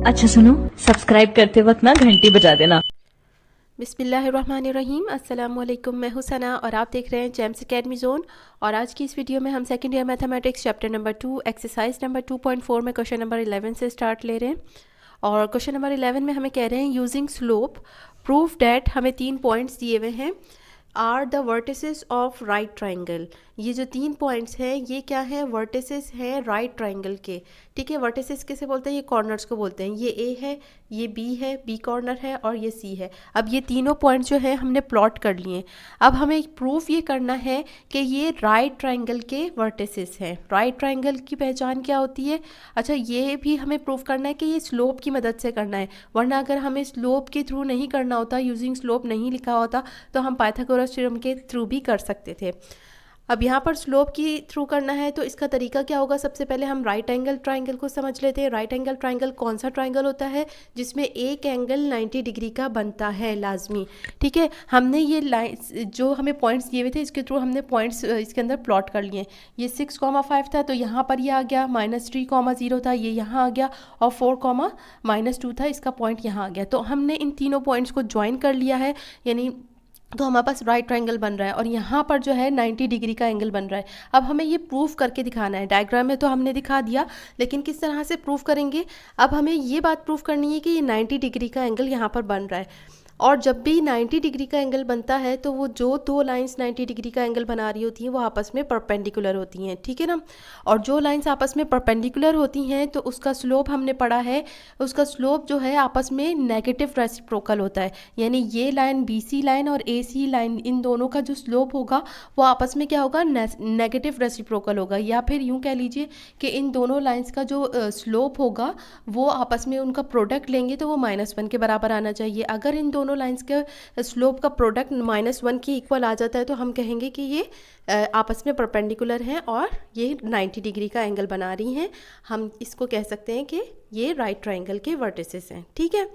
अच्छा सुनो, सब्सक्राइब करते वक्त ना घंटी बजा देना। बिस्मिल्लाहिर्रहमानिर्रहीम। अस्सलामुअलैकुम। मैं हूं सना और आप देख रहे हैं जेम्स एकेडमी जोन। और आज की इस वीडियो में हम second year mathematics chapter number 2 exercise number 2.4 में क्वेश्चन नंबर 11 से स्टार्ट ले रहे हैं। और क्वेश्चन नंबर 11 में हमें कह रहे हैं यूजिंग स्लोप प्रूफ डैट, हमें 3 पॉइंट्स दिए हुए हैं, are the vertices of right triangle. ये जो 3 पॉइंट्स हैं ये क्या है, वर्टिसेस हैं राइट ट्राइंगल के। ठीक है, वर्टिसेस किसे बोलते हैं, ये कॉर्नर्स को बोलते हैं। ये ए है, ये बी है, बी कॉर्नर है और ये सी है। अब ये तीनों पॉइंट्स जो है हमने प्लॉट कर लिए। अब हमें प्रूफ ये करना है कि ये राइट ट्राइंगल के वर्टिसेस हैं। राइट ट्राइंगल की पहचान क्या होती है, अच्छा ये भी हमें प्रूफ करना है कि ये स्लोप की मदद से करना है, वरना अगर हमें स्लोप के थ्रू नहीं करना होता, यूजिंग स्लोप नहीं लिखा होता, तो हम पाइथागोरस थ्योरम के थ्रू भी कर सकते थे। अब यहाँ पर स्लोप की थ्रू करना है तो इसका तरीका क्या होगा, सबसे पहले हम राइट एंगल ट्राइंगल को समझ लेते हैं। राइट एंगल ट्राइंगल कौन सा ट्राइंगल होता है जिसमें एक एंगल 90 डिग्री का बनता है लाजमी। ठीक है, हमने ये लाइन जो हमें पॉइंट्स दिए हुए थे इसके थ्रू हमने पॉइंट्स इसके अंदर प्लॉट कर लिए। ये 6,5 था तो यहाँ पर ये आ गया, -3,0 था ये यहाँ आ गया, और 4,-2 था, इसका पॉइंट यहाँ आ गया। तो हमने इन तीनों पॉइंट्स को ज्वाइन कर लिया है, यानी तो हमारे पास राइट ट्रायंगल बन रहा है और यहाँ पर जो है 90 डिग्री का एंगल बन रहा है। अब हमें ये प्रूफ करके दिखाना है। डायग्राम में तो हमने दिखा दिया, लेकिन किस तरह से प्रूफ करेंगे, अब हमें ये बात प्रूफ करनी है कि ये 90 डिग्री का एंगल यहाँ पर बन रहा है। और जब भी 90 डिग्री का एंगल बनता है तो वो जो दो लाइंस 90 डिग्री का एंगल बना रही होती हैं वो आपस में परपेंडिकुलर होती हैं। ठीक है ना, और जो लाइंस आपस में परपेंडिकुलर होती हैं तो उसका स्लोप हमने पढ़ा है, उसका स्लोप जो है आपस में नेगेटिव रेसिप्रोकल होता है। यानी ये लाइन BC लाइन और AC लाइन, इन दोनों का जो स्लोप होगा वो आपस में क्या होगा, नेगेटिव रेसिप्रोकल होगा। या फिर यूँ कह लीजिए कि इन दोनों लाइंस का जो स्लोप होगा वो आपस में उनका प्रोडक्ट लेंगे तो वो -1 के बराबर आना चाहिए। अगर इन दोनों लाइंस के स्लोप का प्रोडक्ट -1 के इक्वल आ जाता है तो हम कहेंगे कि ये आपस में परपेंडिकुलर हैं और ये 90 डिग्री का एंगल बना रही हैं। हम इसको कह सकते हैं कि ये राइट ट्रायंगल के वर्टिसेस हैं। ठीक है,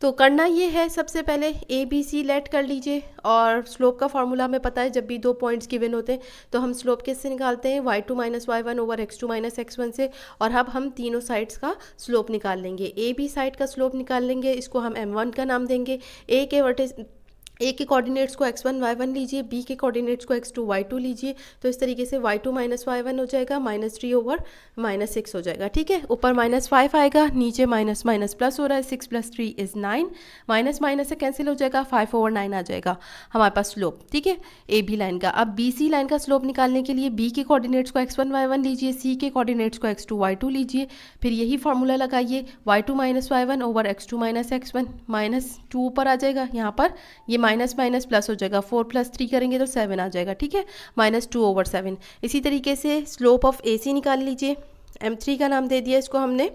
तो करना ये है, सबसे पहले ABC लेट कर लीजिए। और स्लोप का फार्मूला हमें पता है, जब भी 2 पॉइंट्स गिवन होते हैं तो हम स्लोप किससे निकालते हैं, y2 - y1 over x2 - x1 से। और अब हम तीनों साइड्स का स्लोप निकाल लेंगे। AB साइड का स्लोप निकाल लेंगे, इसको हम m1 का नाम देंगे। ए के कोऑर्डिनेट्स को x1 y1 लीजिए, बी के कोऑर्डिनेट्स को x2 y2 लीजिए। तो इस तरीके से y2 - y1 हो जाएगा, -3 ओवर -6 हो जाएगा। ठीक है, ऊपर -5 आएगा, नीचे माइनस माइनस प्लस हो रहा है, 6 + 3 = 9, माइनस माइनस से कैंसिल हो जाएगा, 5 ओवर 9 आ जाएगा हमारे पास स्लोप। ठीक है, AB लाइन का। अब BC लाइन का स्लोप निकालने के लिए B के कोऑर्डिनेट्स को x1 y1 लीजिए, C के कोऑर्डिनेट्स को x2 y2 लीजिए। फिर यही फार्मूला लगाइए, y2 - y1 over x2 - x1, -2 ऊपर आ जाएगा, यहाँ पर ये माइनस माइनस प्लस हो जाएगा, 4 + 3 करेंगे तो 7 आ जाएगा। ठीक है, -2 ओवर 7। इसी तरीके से स्लोप ऑफ AC निकाल लीजिए, m3 का नाम दे दिया इसको हमने।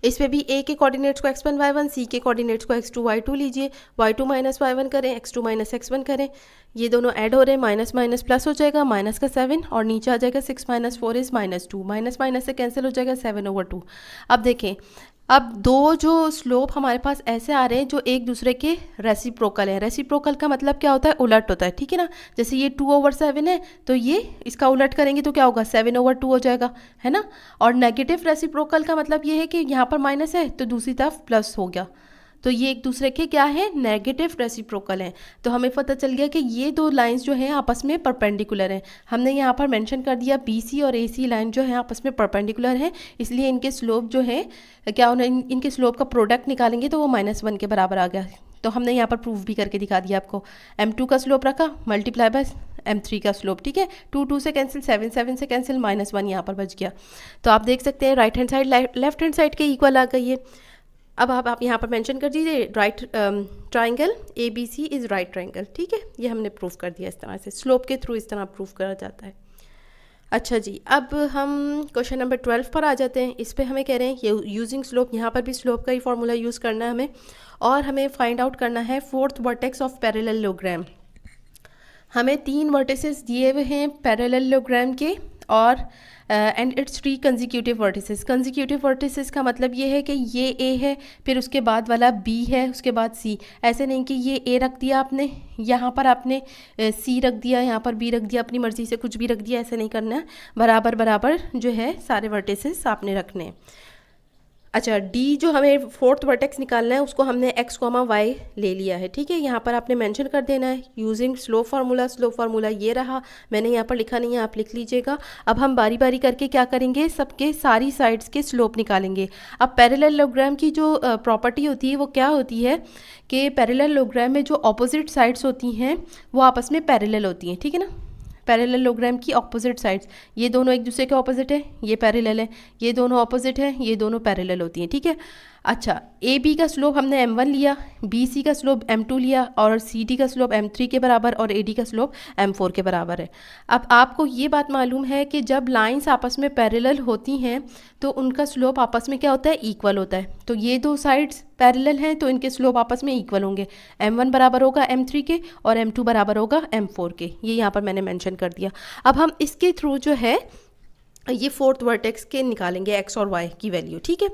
इस पे भी A के कोऑर्डिनेट्स को x1 y1, C के कोऑर्डिनेट्स को x2 y2 लीजिए, y2 - y1 करें, x2 - x1 करें, ये दोनों ऐड हो रहे हैं, माइनस माइनस प्लस हो जाएगा, माइनस का 7 और नीचे आ जाएगा 6 - 4 = -2, माइनस माइनस से कैंसिल हो जाएगा, 7 ओवर 2। अब देखें, अब दो जो स्लोप हमारे पास ऐसे आ रहे हैं जो एक दूसरे के रेसिप्रोकल है। रेसिप्रोकल का मतलब क्या होता है, उलट होता है। ठीक है ना, जैसे ये 2 ओवर 7 है तो ये इसका उलट करेंगे तो क्या होगा, 7 ओवर 2 हो जाएगा, है ना। और नेगेटिव रेसिप्रोकल का मतलब ये है कि यहाँ पर माइनस है तो दूसरी तरफ प्लस हो गया, तो ये एक दूसरे के क्या है, नेगेटिव रेसिप्रोकल हैं। तो हमें पता चल गया कि ये दो लाइंस जो हैं आपस में परपेंडिकुलर हैं। हमने यहाँ पर मेंशन कर दिया BC और AC लाइन जो है आपस में परपेंडिकुलर हैं, इसलिए इनके स्लोप जो है क्या होना, इनके स्लोप का प्रोडक्ट निकालेंगे तो वो -1 के बराबर आ गया। तो हमने यहाँ पर प्रूफ भी करके दिखा दिया आपको। m2 का स्लोप रखा मल्टीप्लाई बाय m3 का स्लोप। ठीक है, 2 से कैंसिल, 7 से कैंसिल, -1 यहाँ पर बच गया। तो आप देख सकते हैं right hand side left hand side के इक्वल आ गई है। अब आप यहाँ पर मेंशन कर दीजिए right triangle ABC is right triangle. ठीक है, ये हमने प्रूफ कर दिया इस तरह से, स्लोप के थ्रू इस तरह प्रूफ करा जाता है। अच्छा जी, अब हम क्वेश्चन नंबर 12 पर आ जाते हैं। इस पे हमें कह रहे हैं ये यूजिंग स्लोप, यहाँ पर भी स्लोप का ही फॉर्मूला यूज़ करना है हमें, और हमें फाइंड आउट करना है 4th वर्टेक्स ऑफ पैरेललोग्राम। हमें 3 वर्टिसेस दिए हुए हैं पैरेललोग्राम के, और and it's 3 consecutive vertices. Consecutive vertices का मतलब ये है कि ये A है, फिर उसके बाद वाला B है, उसके बाद C। ऐसे नहीं कि ये A रख दिया आपने, यहाँ पर आपने C रख दिया, यहाँ पर B रख दिया, अपनी मर्ज़ी से कुछ भी रख दिया, ऐसे नहीं करना है। बराबर बराबर जो है सारे वर्टिसेस आपने रखने हैं। अच्छा, डी जो हमें फोर्थ वर्टेक्स निकालना है उसको हमने एक्स कॉमा वाई ले लिया है, ठीक है। यहाँ पर आपने मेंशन कर देना है using slope formula. Slope formula ये रहा, मैंने यहाँ पर लिखा नहीं है, आप लिख लीजिएगा। अब हम बारी बारी करके क्या करेंगे, सबके सारी साइड्स के स्लोप निकालेंगे। अब पैरेललोग्राम की जो प्रॉपर्टी होती है वो क्या होती है कि पैरेललोग्राम में जो ऑपोजिट साइड्स होती हैं वो आपस में पैरेलल होती हैं, ठीक है ना। पैरेललोग्राम की ऑपोजिट साइड्स, ये दोनों एक दूसरे के ऑपोजिट है, ये पैरेलल है, ये दोनों ऑपोजिट है, ये दोनों पैरेलल होती हैं, ठीक है। अच्छा, ए बी का स्लोप हमने m1 लिया, बी सी का स्लोप m2 लिया और सी डी का स्लोप m3 के बराबर और ए डी का स्लोप m4 के बराबर है। अब आपको ये बात मालूम है कि जब लाइंस आपस में पैरेलल होती हैं तो उनका स्लोप आपस में क्या होता है, इक्वल होता है। तो ये दो साइड्स पैरेलल हैं तो इनके स्लोप आपस में इक्वल होंगे। m1 बराबर होगा m3 के और m2 बराबर होगा m4 के, ये यहाँ पर मैंने मेंशन कर दिया। अब हम इसके थ्रू जो है ये फोर्थ वर्टेक्स के निकालेंगे एक्स और वाई की वैल्यू, ठीक है।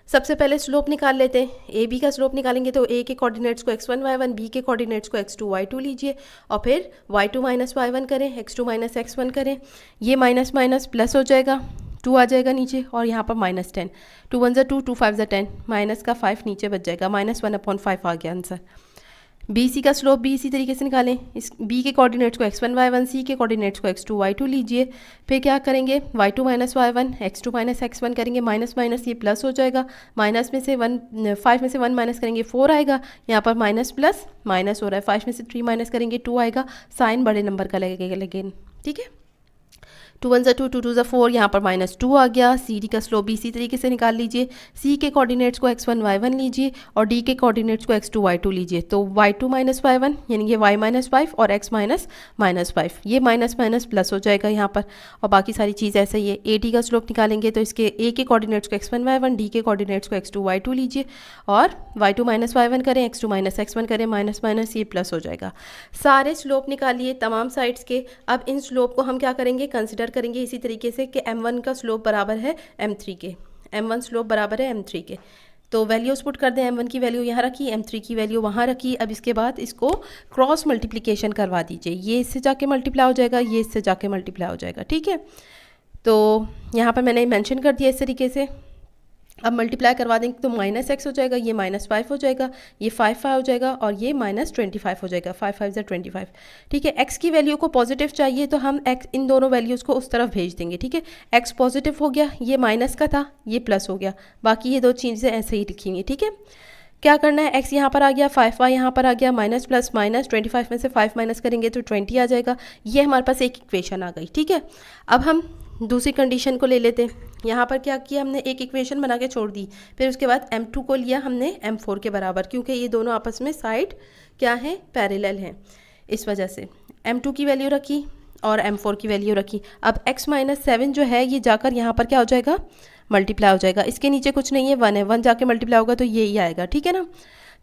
सबसे पहले स्लोप निकाल लेते हैं। ए बी का स्लोप निकालेंगे तो ए के कोऑर्डिनेट्स को x1 y1, बी के कोऑर्डिनेट्स को x2 y2 लीजिए और फिर y2 माइनस y1 करें, x2 माइनस x1 करें। ये माइनस माइनस प्लस हो जाएगा, 2 आ जाएगा नीचे और यहाँ पर -10, 2 1 ज़ा 2, 2 5 ज़ा 10, माइनस का 5 नीचे बच जाएगा, -1/5 आ गया आंसर। बी सी का स्लोप भी इसी तरीके से निकालें। इस बी के कोऑर्डिनेट्स को x1 y1, सी के कोऑर्डिनेट्स को x2 y2 लीजिए। फिर क्या करेंगे, y2 minus y1, x2 minus x1 करेंगे, माइनस माइनस ये प्लस हो जाएगा, माइनस में से 5 में से 1 माइनस करेंगे 4 आएगा, यहाँ पर माइनस प्लस माइनस हो रहा है, 5 में से 3 माइनस करेंगे 2 आएगा, साइन बड़े नंबर का लगेगा लेकिन, ठीक है। 2 1 ज़ा 2, 2 2 ज़ा 4, यहाँ पर -2 आ गया। सी डी का स्लोप भी इसी तरीके से निकाल लीजिए। सी के कोऑर्डिनेट्स को x1 y1 लीजिए और डी के कोऑर्डिनेट्स को x2 y2 लीजिए। तो y2 माइनस y1 यानी ये y माइनस 5 और x माइनस -5, ये माइनस माइनस प्लस हो जाएगा यहाँ पर और बाकी सारी चीज़ ऐसे ही है। ए डी का स्लोप निकालेंगे तो इसके ए के कोऑर्डिनेट्स को x1 y1, डी के कोऑर्डिनेट्स को x2 y2 लीजिए और y2 माइनस y1 करें, x2 माइनस x1 करें, माइनस माइनस ये प्लस हो जाएगा। सारे स्लोप निकालिए तमाम साइड्स के। अब इन स्लोप को हम क्या करेंगे, कंसिडर करेंगे इसी तरीके से कि m1 का स्लोप बराबर है m3 के, m1 स्लोप बराबर है m3 के। तो वैल्यूज पुट कर दें, m1 की वैल्यू यहाँ रखी, m3 की वैल्यू वहाँ रखी। अब इसके बाद इसको क्रॉस मल्टीप्लिकेशन करवा दीजिए, ये इससे जाके मल्टीप्लाई हो जाएगा, ये इससे जाके मल्टीप्लाई हो जाएगा, ठीक है। तो यहाँ पर मैंने मेंशन कर दिया इस तरीके से। अब मल्टीप्लाई करवा देंगे तो -x हो जाएगा, ये -5 हो जाएगा, ये 5 हो जाएगा और ये -25 हो जाएगा, 5 5 ज़ा 25, ठीक है। x की वैल्यू को पॉजिटिव चाहिए तो हम x इन दोनों वैल्यूज़ को उस तरफ भेज देंगे, ठीक है। x पॉजिटिव हो गया, ये माइनस का था, ये प्लस हो गया, बाकी ये दो चीज़ें ऐसे ही लिखेंगे, ठीक है। क्या करना है, x यहाँ पर आ गया, 5y यहाँ पर आ गया, माइनस प्लस माइनस, 25 में से 5 माइनस करेंगे तो 20 आ जाएगा। ये हमारे पास एक इक्वेशन आ गई, ठीक है। अब हम दूसरी कंडीशन को ले लेते हैं। यहाँ पर क्या किया हमने, एक इक्वेशन बना के छोड़ दी, फिर उसके बाद m2 को लिया हमने m4 के बराबर, क्योंकि ये दोनों आपस में साइड क्या है, पैरेलल हैं, इस वजह से m2 की वैल्यू रखी और m4 की वैल्यू रखी। अब x माइनस 7 जो है ये जाकर यहाँ पर क्या हो जाएगा, मल्टीप्लाई हो जाएगा। इसके नीचे कुछ नहीं है, 1 है, 1 जाके मल्टीप्लाई होगा तो ये ही आएगा, ठीक है ना।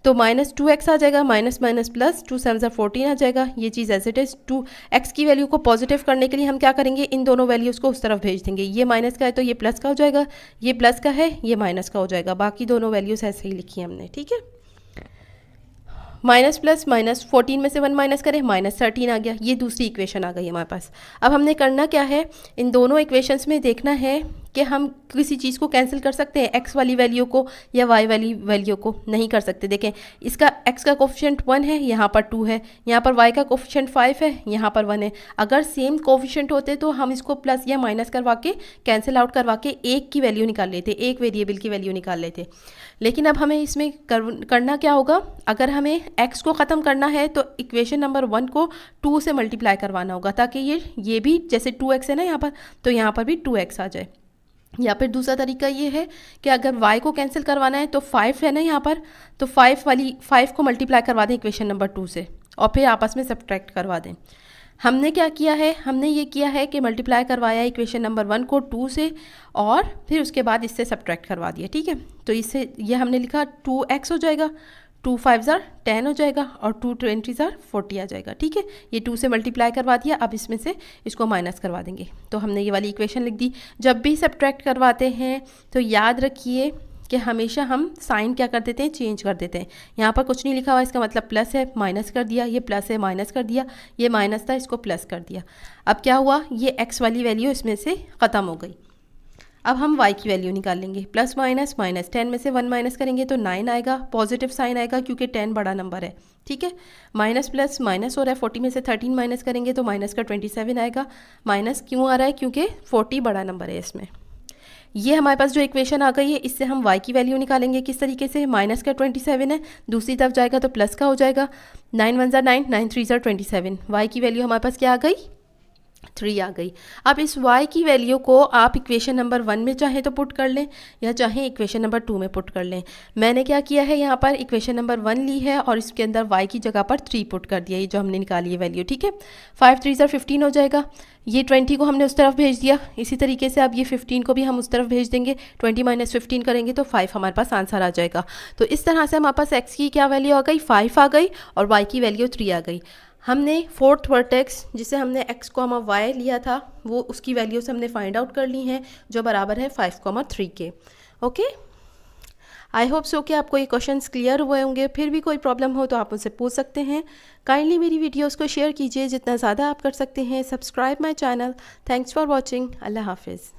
तो -2x आ जाएगा, माइनस माइनस प्लस, 2 7 ज़ा 14 आ जाएगा। ये चीज़ एज इट इज़। 2x की वैल्यू को पॉजिटिव करने के लिए हम क्या करेंगे, इन दोनों वैल्यूज़ को उस तरफ भेज देंगे। ये माइनस का है तो ये प्लस का हो जाएगा, ये प्लस का है ये माइनस का हो जाएगा, बाकी दोनों वैल्यूज़ ऐसे ही लिखी हमने, ठीक है। माइनस प्लस माइनस, 14 में से 1 माइनस करें, -13 आ गया। ये दूसरी इक्वेशन आ गई हमारे पास। अब हमने करना क्या है, इन दोनों इक्वेशंस में देखना है कि हम किसी चीज़ को कैंसिल कर सकते हैं, x वाली वैल्यू को या y वाली वैल्यू को नहीं कर सकते। देखें, इसका x का कोफिशिएंट 1 है, यहाँ पर 2 है, यहाँ पर y का कोफिशिएंट 5 है, यहाँ पर 1 है। अगर सेम कोफिशिएंट होते तो हम इसको प्लस या माइनस करवा के कैंसिल आउट करवा के एक की वैल्यू निकाल लेते, एक वेरिएबल की वैल्यू निकाल लेते। लेकिन अब हमें इसमें करना क्या होगा, अगर हमें x को ख़त्म करना है तो इक्वेशन नंबर 1 को 2 से मल्टीप्लाई करवाना होगा, ताकि ये भी जैसे 2x है ना यहाँ पर, तो यहाँ पर भी 2x आ जाए। या फिर दूसरा तरीका ये है कि अगर y को कैंसिल करवाना है तो 5 है ना यहाँ पर, तो 5 को मल्टीप्लाई करवा दें इक्वेशन नंबर 2 से और फिर आपस में सब्ट्रैक्ट करवा दें। हमने क्या किया है, हमने ये किया है कि मल्टीप्लाई करवाया इक्वेशन नंबर 1 को 2 से और फिर उसके बाद इससे सब्ट्रैक्ट करवा दिया, ठीक है। तो इससे ये हमने लिखा 2x हो जाएगा, 2 5 ज़ा 10 हो जाएगा और 2 20 ज़ा 40 आ जाएगा, ठीक है। ये 2 से मल्टीप्लाई करवा दिया, अब इसमें से इसको माइनस करवा देंगे तो हमने ये वाली इक्वेशन लिख दी। जब भी सब्ट्रैक्ट करवाते हैं तो याद रखिए कि हमेशा हम साइन क्या कर देते हैं, चेंज कर देते हैं। यहाँ पर कुछ नहीं लिखा हुआ, इसका मतलब प्लस है, माइनस कर दिया, ये प्लस है, माइनस कर दिया, ये माइनस था, इसको प्लस कर दिया। अब क्या हुआ, ये x वाली वैल्यू इसमें से ख़त्म हो गई। अब हम y की वैल्यू निकाल लेंगे। प्लस माइनस माइनस, 10 में से 1 माइनस करेंगे तो 9 आएगा, पॉजिटिव साइन आएगा क्योंकि 10 बड़ा नंबर है, ठीक है। माइनस प्लस माइनस हो रहा है, 40 में से 13 माइनस करेंगे तो माइनस का 27 आएगा। माइनस क्यों आ रहा है? क्योंकि 40 बड़ा नंबर है इसमें। ये हमारे पास जो इक्वेशन आ गई है, इससे हम y की वैल्यू निकालेंगे। किस तरीके से? माइनस का 27 है, दूसरी तरफ जाएगा तो प्लस का हो जाएगा। 9 1 ज़ा 9, 9 3 ज़ा 27। y की वैल्यू हमारे पास क्या आ गई? 3 आ गई। अब इस y की वैल्यू को आप इक्वेशन नंबर 1 में चाहे तो पुट कर लें या चाहे इक्वेशन नंबर 2 में पुट कर लें। मैंने क्या किया है, यहाँ पर इक्वेशन नंबर 1 ली है और इसके अंदर y की जगह पर 3 पुट कर दिया, ये जो हमने निकाली है वैल्यू, ठीक है। 5 3 ज़ा 15 हो जाएगा। ये 20 को हमने उस तरफ भेज दिया, इसी तरीके से अब ये 15 को भी हम उस तरफ भेज देंगे। 20 माइनस 15 करेंगे तो 5 हमारे पास आंसर आ जाएगा। तो इस तरह से हमारे पास x की क्या वैल्यू आ गई? 5 आ गई और y की वैल्यू 3 आ गई। हमने फोर्थ वर्टेक्स, जिसे हमने x, y लिया था, वो उसकी वैल्यूज हमने फाइंड आउट कर ली हैं, जो बराबर है 5, 3 के। ओके, आई होप सो कि आपको ये क्वेश्चंस क्लियर हुए होंगे। फिर भी कोई प्रॉब्लम हो तो आप मुझसे पूछ सकते हैं। काइंडली मेरी वीडियोस को शेयर कीजिए जितना ज़्यादा आप कर सकते हैं। Subscribe my channel. Thanks for watching. अल्लाह हाफिज़।